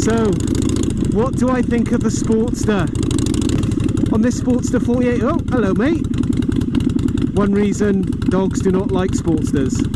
So, what do I think of the Sportster? On this Sportster 48, oh, hello mate. One reason dogs do not like Sportsters.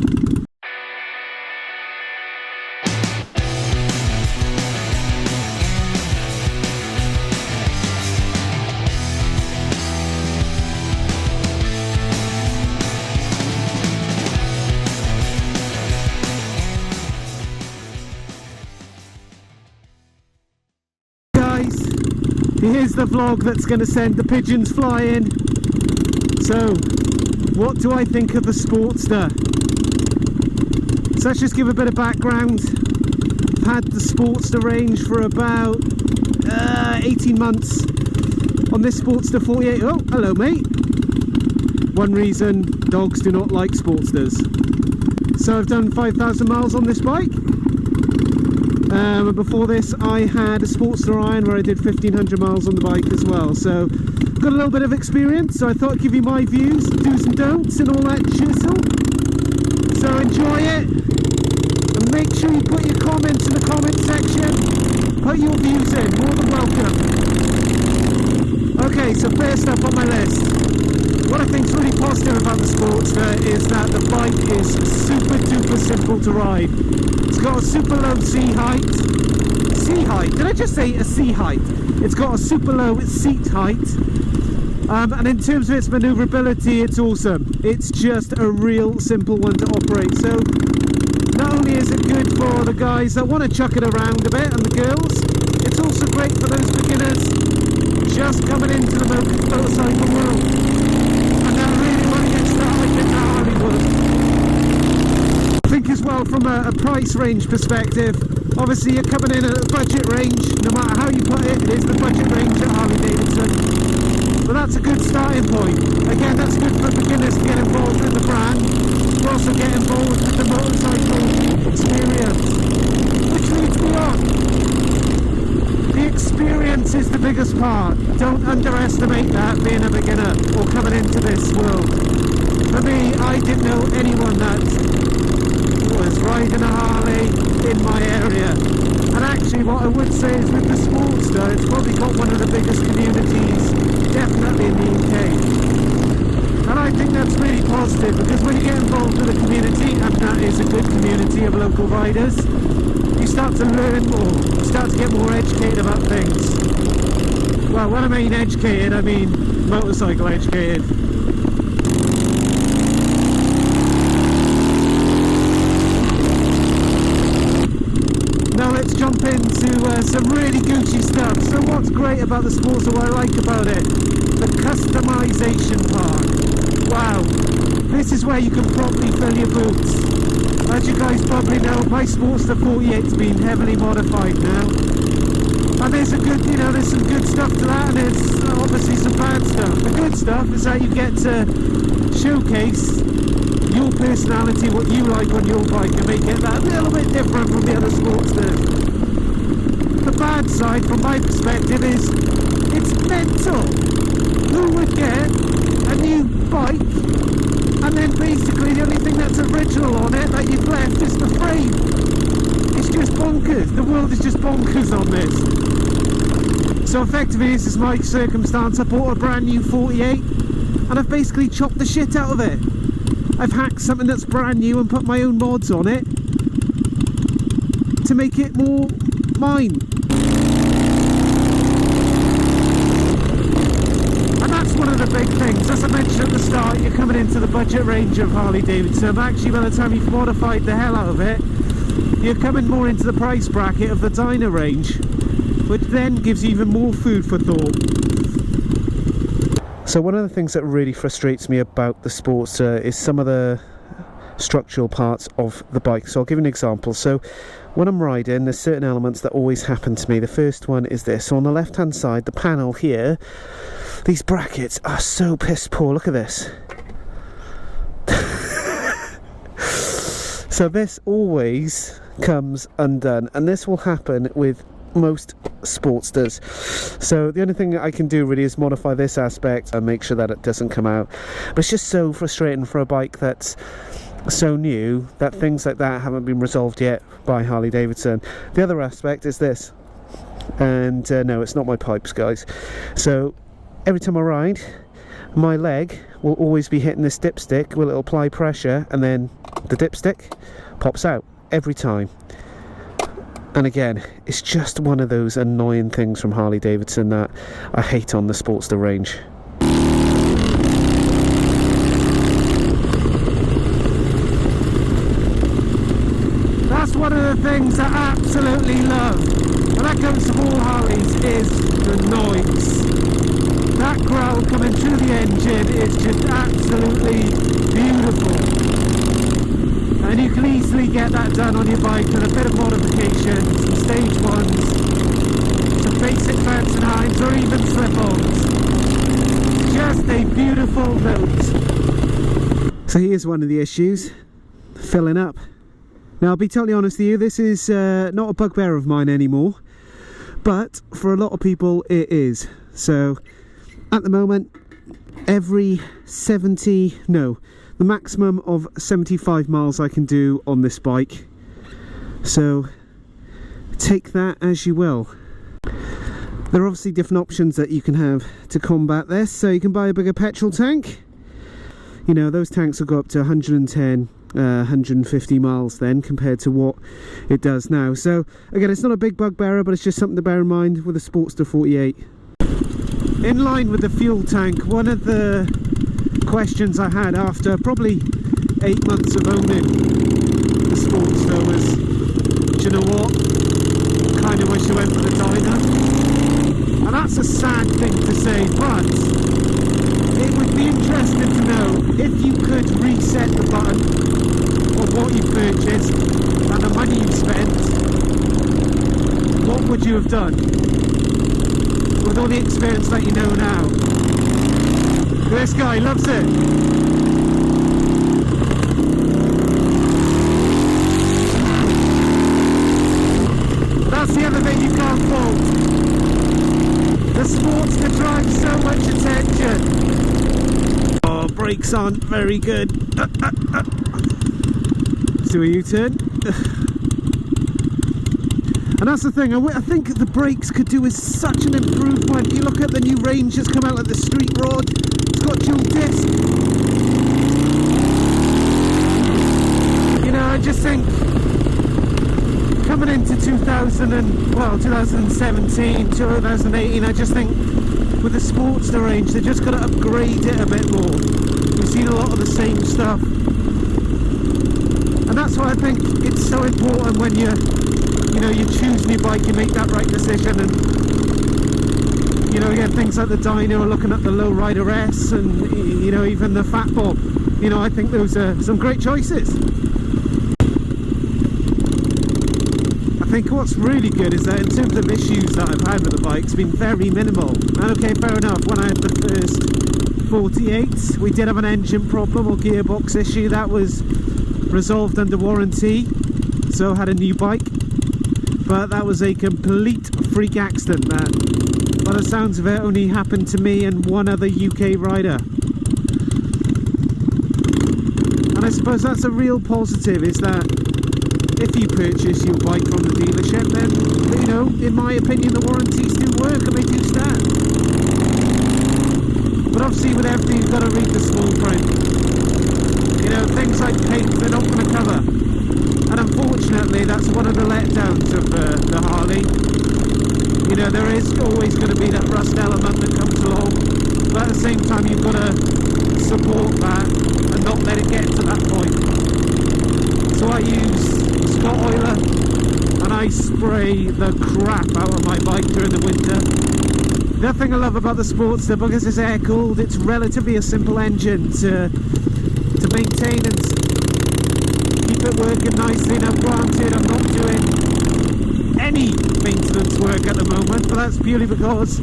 Here's the vlog that's going to send the pigeons flying. So, what do I think of the Sportster? So let's just give a bit of background. I've had the Sportster range for about 18 months. On this Sportster 48, oh, hello mate. One reason dogs do not like Sportsters. So I've done 5,000 miles on this bike. Before this I had a Sportster Iron where I did 1,500 miles on the bike as well, so got a little bit of experience, so I thought I'd give you my views, do's and don'ts and all that chisel. So enjoy it, and make sure you put your comments in the comment section, put your views in, more than welcome. Okay, so first up on my list, what I think is really positive about the Sportster is that the bike is super duper simple to ride. It's got a super low seat height. Did I just say a seat height? It's got a super low seat height. And in terms of its manoeuvrability, it's awesome. It's just a real simple one to operate. So not only is it good for the guys that want to chuck it around a bit and the girls, it's also great for those beginners just coming into the motorcycle world and that really want to get started in the Harley world. I think as well from a price range perspective, obviously you're coming in at a budget range, no matter how you put it, it is the budget range at Harley Davidson. But that's a good starting point. Again, that's good for beginners to get involved in the brand, but also get involved with the motorcycle experience. Which leads me on. The experience is the biggest part. Don't underestimate that being a beginner or coming into this world. For me, I didn't know anyone that was riding a Harley in my area, and actually what I would say is with the Sportster, it's probably got one of the biggest communities definitely in the UK, and I think that's really positive because when you get involved with a community, and that is a good community of local riders, you start to learn more, you start to get more educated about things. Well, when I mean educated, I mean motorcycle educated. Now let's jump into some really Gucci stuff. So what's great about the Sportster, what I like about it? The customization part. Wow, this is where you can properly fill your boots. As you guys probably know, my Sportster 48's been heavily modified now. And there's a good, there's some good stuff to that, and there's obviously some bad stuff. The good stuff is that you get to showcase your personality, what you like on your bike, and make it that little bit different from the other Sportsters. The bad side from my perspective is it's mental. Who would get a new bike and then basically the only thing that's original on it that you've left is the frame? It's just bonkers. The world is just bonkers on this. So effectively this is my circumstance. I bought a brand new 48 and I've basically chopped the shit out of it. I've hacked something that's brand new and put my own mods on it to make it more mine. And that's one of the big things. As I mentioned at the start, you're coming into the budget range of Harley Davidson. Actually, by the time you've modified the hell out of it, you're coming more into the price bracket of the Dyna range, which then gives you even more food for thought. So one of the things that really frustrates me about the Sportster is some of the structural parts of the bike. So I'll give you an example. So when I'm riding, there's certain elements that always happen to me. The first one is this. So on the left hand side, the panel here, these brackets are so piss poor. Look at this. So this always comes undone, and this will happen with most Sportsters. So the only thing I can do really is modify this aspect and make sure that it doesn't come out. But it's just so frustrating for a bike that's so new that things like that haven't been resolved yet by Harley Davidson. The other aspect is this. and no, it's not my pipes, guys. So every time I ride, my leg will always be hitting this dipstick, where it'll apply pressure, and then the dipstick pops out every time. And again, it's just one of those annoying things from Harley Davidson that I hate on the Sportster range. That's one of the things I absolutely love, and that comes from all Harleys, is the noise. That growl coming through the engine is just absolutely beautiful. And you can easily get that done on your bike with a bit of modification, some stage ones, some basic bouncing hinds, or even slip-ons. Just a beautiful note. So here's one of the issues, filling up. Now, I'll be totally honest with you, this is not a bugbear of mine anymore, but for a lot of people it is. So at the moment, every the maximum of 75 miles I can do on this bike. So take that as you will. There are obviously different options that you can have to combat this. So you can buy a bigger petrol tank. You know, those tanks will go up to 110, 150 miles then, compared to what it does now. So again, it's not a big bugbearer, but it's just something to bear in mind with a Sportster 48. In line with the fuel tank, one of the questions I had after probably 8 months of owning the Sportster was, do you know what, kind of wish I went for the Dyna. And that's a sad thing to say, but it would be interesting to know if you could reset the button of what you purchased and the money you spent, what would you have done with all the experience that you know now? This guy loves it. That's the other thing you can't fault. The Sportster drives so much attention. Oh, brakes aren't very good. Let's do a U-turn. And that's the thing, I think the brakes could do with such an improvement. You look at the new range that's come out of the street rod, it's got dual disc. You know, I just think coming into 2017, 2018, I just think with the Sportster range, they've just got to upgrade it a bit more. We've seen a lot of the same stuff. And that's why I think it's so important when you're choosing your bike, you make that right decision. And you know, again, things like the Dyna, or looking at the Lowrider S, and you know, even the Fat Bob. You know, I think those are some great choices. I think what's really good is that in terms of issues that I've had with the bike, it's been very minimal. And okay, fair enough, when I had the first 48, we did have an engine problem or gearbox issue that was resolved under warranty, so I had a new bike. But that was a complete freak accident that, by the sounds of it, only happened to me and one other UK rider. And I suppose that's a real positive, is that if you purchase your bike from the dealership, then, you know, in my opinion, the warranties do work and they do stand. But obviously with everything, you've got to read the small print. You know, things like paint, they're not going to cover. And unfortunately, that's one of the letdowns of the Harley. You know, there is always going to be that rust element that comes along, but at the same time, you've got to support that and not let it get to that point. So I use Scott Oiler, and I spray the crap out of my bike during the winter. The other thing I love about the Sportster, because it's air cooled, it's relatively a simple engine to maintain and keep it working nicely. Now granted, I'm not doing any maintenance work at the moment, but that's purely because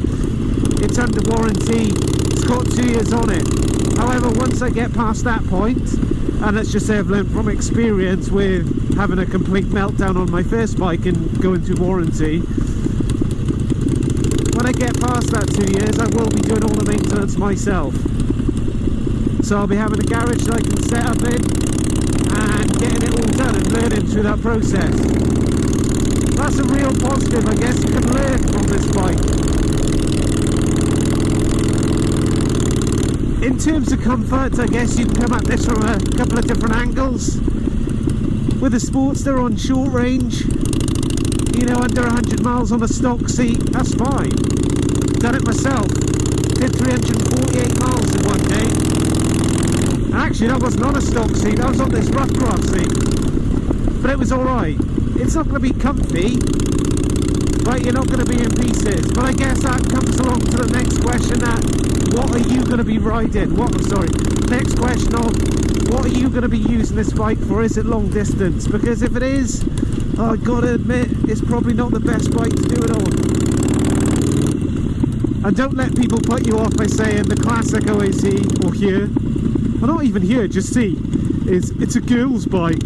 it's under warranty. It's got 2 years on it. However, once I get past that point, and let's just say I've learned from experience with having a complete meltdown on my first bike and going through warranty, when I get past that 2 years, I will be doing all the maintenance myself. So I'll be having a garage that I can set up in and getting it all done and learning through that process. That's a real positive, I guess. You can learn from terms of comfort, I guess you can come at this from a couple of different angles. With a Sportster on short range, you know, under 100 miles on a stock seat, that's fine. Done it myself. Did 348 miles in one day. Actually, that wasn't on a stock seat, that was on this rough craft seat. But it was alright. It's not going to be comfy, right? You're not going to be in pieces. But I guess that comes along to the next question, that what are you going to be riding? Next question of what are you going to be using this bike for? Is it long distance? Because if it is, I've got to admit, it's probably not the best bike to do it on. And don't let people put you off by saying the classic OAC, or here, well, not even here, just see, it's a girl's bike.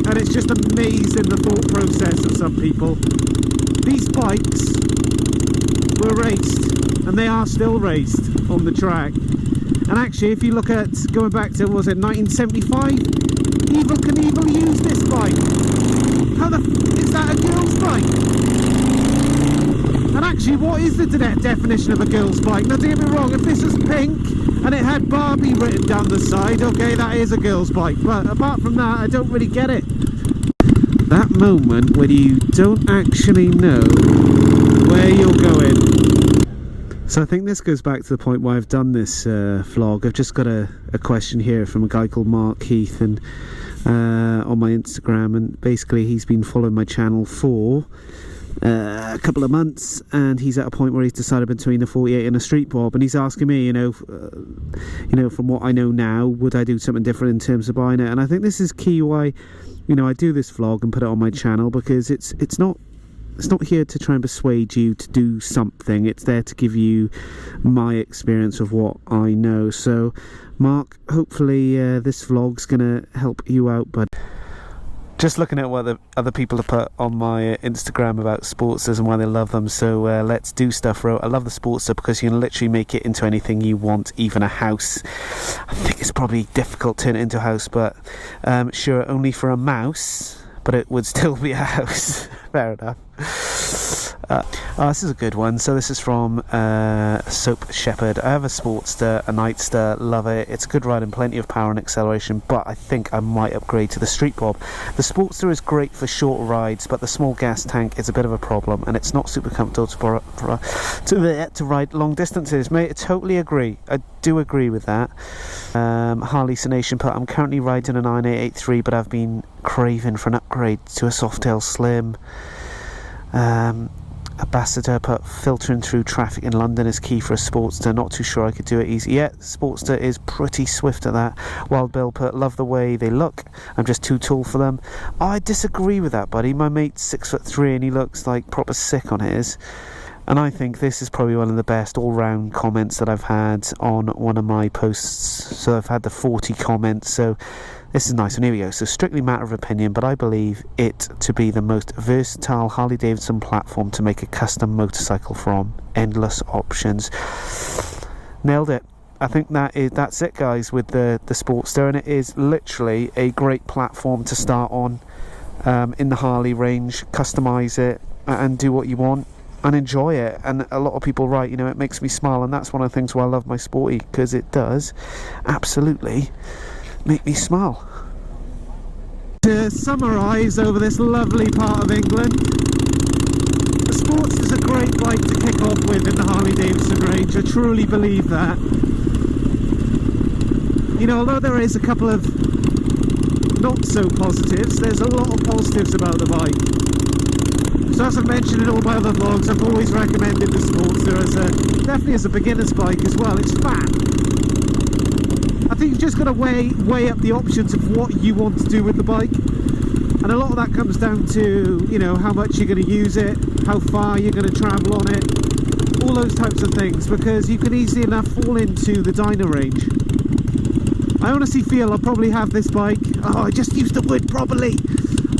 And it's just amazing the thought process of some people. These bikes were raced, and they are still raced on the track. And actually, if you look at, going back to, was it 1975? Evel Knievel used this bike. How the is that a girl's bike? And actually, what is the definition of a girl's bike? Now, don't get me wrong, if this was pink and it had Barbie written down the side, okay, that is a girl's bike. But apart from that, I don't really get it. That moment when you don't actually know where you're going. So I think this goes back to the point why I've done this vlog. I've just got a question here from a guy called Mark Heath, and on my Instagram, and basically he's been following my channel for a couple of months, and he's at a point where he's decided between a 48 and a street bob, and he's asking me, you know, from what I know now, would I do something different in terms of buying it? And I think this is key why, you know, I do this vlog and put it on my channel, because it's not here to try and persuade you to do something. It's there to give you my experience of what I know. So Mark, hopefully this vlog's gonna help you out, bud. Just looking at what the other people have put on my Instagram about Sportsters and why they love them. So let's do stuff, bro. I love the Sportster because you can literally make it into anything you want, even a house. I think it's probably difficult to turn it into a house, but sure, only for a mouse, but it would still be a house. Fair enough. This is a good one. So this is from Soap Shepherd. I have a Sportster, a Nightster, love it. It's a good ride and plenty of power and acceleration, but I think I might upgrade to the Street Bob. The Sportster is great for short rides, but the small gas tank is a bit of a problem, and it's not super comfortable to ride long distances. Mate, I totally agree. I do agree with that. Harley Nation put, I'm currently riding a 9883, but I've been craving for an upgrade to a Softail Slim. Ambassador put, filtering through traffic in London is key for a Sportster. Not too sure I could do it easy. Yeah, Sportster is pretty swift at that. Wild Bill put, love the way they look, I'm just too tall for them. I disagree with that, buddy. My mate's 6'3" and he looks like proper sick on his. And I think this is probably one of the best all-round comments that I've had on one of my posts. So I've had the 40 comments, so this is nice. And here we go. So strictly matter of opinion, but I believe it to be the most versatile Harley Davidson platform to make a custom motorcycle from. Endless options. Nailed it. I think that's it, guys, with the Sportster, and it is literally a great platform to start on in the Harley range. Customize it and do what you want and enjoy it. And a lot of people write, you know, it makes me smile, and that's one of the things why I love my Sporty, because it does absolutely make me smile. To summarise over this lovely part of England, the Sportster is a great bike to kick off with in the Harley Davidson range. I truly believe that. You know, although there is a couple of not so positives, there's a lot of positives about the bike. So as I've mentioned in all my other vlogs, I've always recommended the Sportster definitely as a beginner's bike as well. It's fat. I think you've just got to weigh up the options of what you want to do with the bike, and a lot of that comes down to, you know, how much you're going to use it, how far you're going to travel on it, all those types of things, because you can easily enough fall into the Dyna range. I honestly feel I'll probably have this bike, I just used the word properly.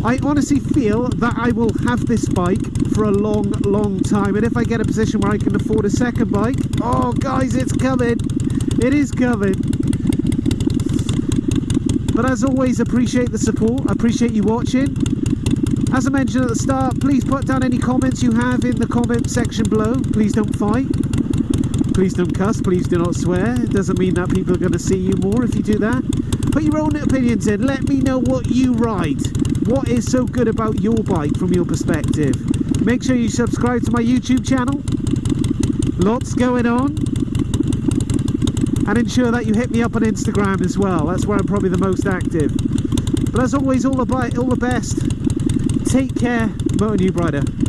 I honestly feel that I will have this bike for a long time, and if I get a position where I can afford a second bike, oh guys, it's coming. It is coming. But as always, appreciate the support, I appreciate you watching. As I mentioned at the start, please put down any comments you have in the comment section below. Please don't fight. Please don't cuss, please do not swear. It doesn't mean that people are going to see you more if you do that. Put your own opinions in. Let me know what you ride. What is so good about your bike from your perspective? Make sure you subscribe to my YouTube channel. Lots going on. And ensure that you hit me up on Instagram as well. That's where I'm probably the most active. But as always, all the best. Take care, Motonewbrider.